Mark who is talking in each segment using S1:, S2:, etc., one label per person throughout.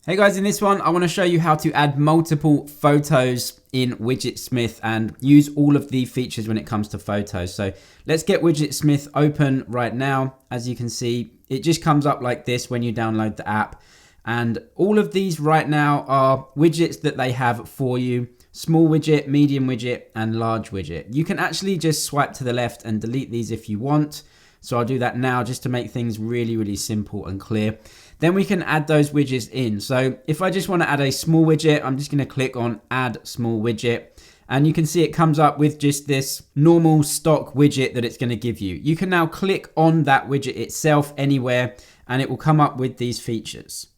S1: Hey guys, in this one, I want to show you how to add multiple photos in Widgetsmith and use all of the features when it comes to photos. So let's get Widgetsmith open right now. As you can see, it just comes up like this when you download the app. And all of these right now are widgets that they have for you. Small widget, medium widget, and large widget. You can actually just swipe to the left and delete these if you want. So I'll do that now just to make things really simple and clear. Then we can add those widgets in. So if I just want to add a small widget, I'm just going to click on add small widget. And you can see it comes up with just this normal stock widget that it's going to give you. You can now click on that widget itself anywhere and it will come up with these features.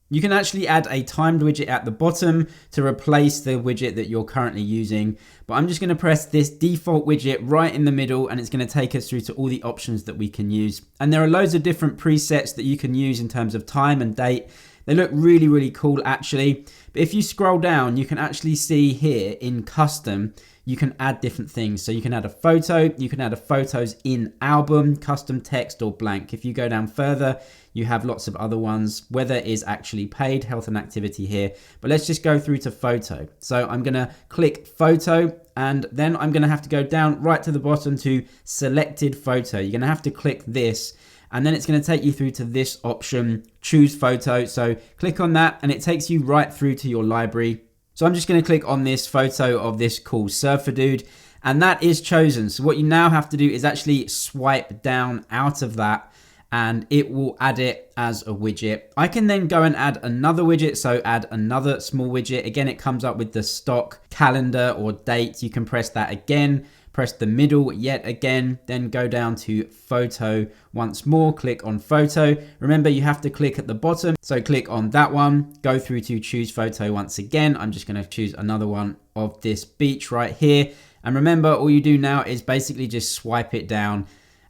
S1: You can actually add a timed widget at the bottom to replace the widget that you're currently using. But I'm just going to press this default widget right in the middle and it's going to take us through to all the options that we can use. And there are loads of different presets that you can use in terms of time and date. They look really cool actually. But if you scroll down, you can actually see here in custom, you can add different things. So you can add a photo, you can add a photos in album, custom text or blank. If you go down further, you have lots of other ones. Weather is actually paid, health and activity here. But let's just go through to photo. So I'm gonna click photo and then I'm gonna have to go down right to the bottom to selected photo. You're gonna have to click this and then it's gonna take you through to this option, choose photo. So click on that and it takes you right through to your library. So I'm just gonna click on this photo of this cool surfer dude and that is chosen. So what you now have to do is actually swipe down out of that and it will add it as a widget. I can then go and add another widget, so add another small widget. Again, it comes up with the stock calendar or date. You can press that again, press the middle yet again, then go down to photo once more, click on photo. Remember, you have to click at the bottom, so click on that one, go through to choose photo once again. I'm just gonna choose another one of this beach right here. And remember, all you do now is basically just swipe it down.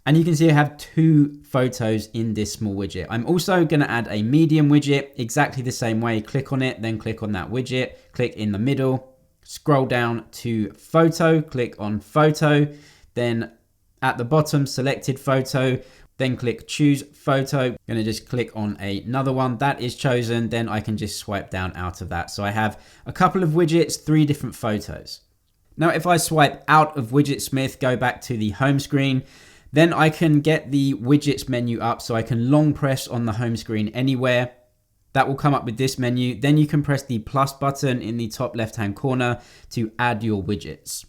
S1: And you can see I have two photos in this small widget. I'm also gonna add a medium widget exactly the same way. Click on it, then click on that widget, click in the middle, scroll down to photo, click on photo, then at the bottom, selected photo, then click choose photo. I'm gonna just click on another one that is chosen, then I can just swipe down out of that. So I have a couple of widgets, 3 different photos. Now, if I swipe out of Widgetsmith, go back to the home screen, then I can get the widgets menu up, so I can long press on the home screen anywhere. That will come up with this menu. Then you can press the plus button in the top left-hand corner to add your widgets.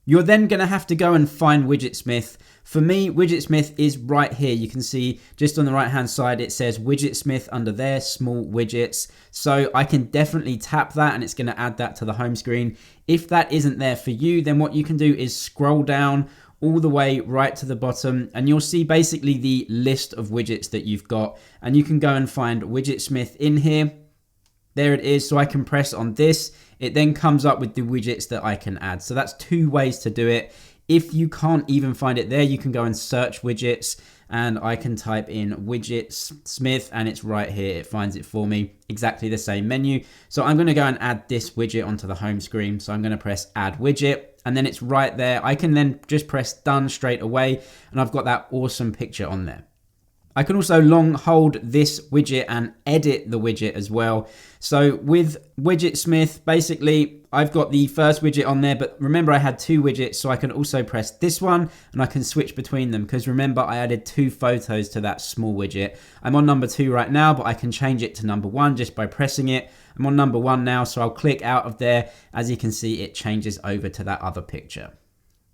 S1: You're then gonna have to go and find Widgetsmith. For me, Widgetsmith is right here. You can see just on the right-hand side, it says Widgetsmith under there, small widgets. So I can definitely tap that and it's gonna add that to the home screen. If that isn't there for you, then what you can do is scroll down all the way right to the bottom and you'll see basically the list of widgets that you've got and you can go and find Widgetsmith in here. There it is. So I can press on this. It then comes up with the widgets that I can add. So that's 2 ways to do it. If you can't even find it there, you can go and search widgets and I can type in Widgetsmith and it's right here. It finds it for me, exactly the same menu. So I'm going to go and add this widget onto the home screen. So I'm going to press add widget and then it's right there. I can then just press done straight away and I've got that awesome picture on there. I can also long hold this widget and edit the widget as well. So with Widgetsmith, basically I've got the first widget on there, but remember I had 2 widgets, so I can also press this one and I can switch between them because remember I added 2 photos to that small widget. I'm on number 2 right now, but I can change it to number 1 just by pressing it. I'm on number 1 now, so I'll click out of there. As you can see, it changes over to that other picture.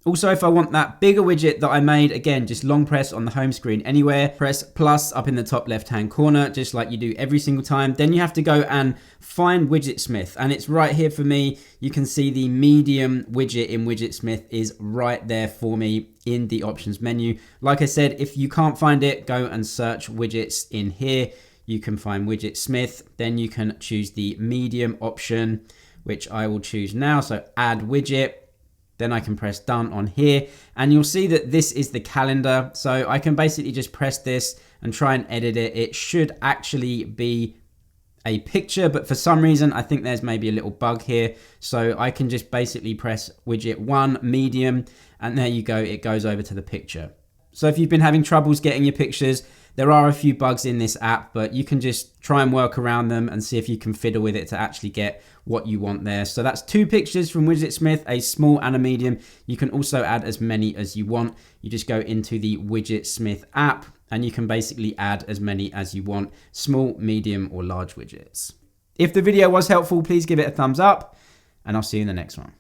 S1: Also, if I want that bigger widget that I made, again, just long press on the home screen anywhere, press plus up in the top left-hand corner, just like you do every single time. Then you have to go and find Widgetsmith, and it's right here for me. You can see the medium widget in Widgetsmith is right there for me in the options menu. Like I said, if you can't find it, go and search widgets in here. You can find Widgetsmith, then you can choose the medium option, which I will choose now. So add widget. Then I can press done on here and you'll see that this is the calendar. So I can basically just press this and try and edit it. It should actually be a picture, but for some reason, I think there's maybe a little bug here. So I can just basically press widget 1, medium, and there you go. It goes over to the picture. So if you've been having troubles getting your pictures, There are a few bugs in this app, but you can just try and work around them and see if you can fiddle with it to actually get what you want there. So that's 2 pictures from Widgetsmith, a small and a medium. You can also add as many as you want. You just go into the Widgetsmith app and you can basically add as many as you want, small, medium, or large widgets. If the video was helpful, please give it a thumbs up, and I'll see you in the next one.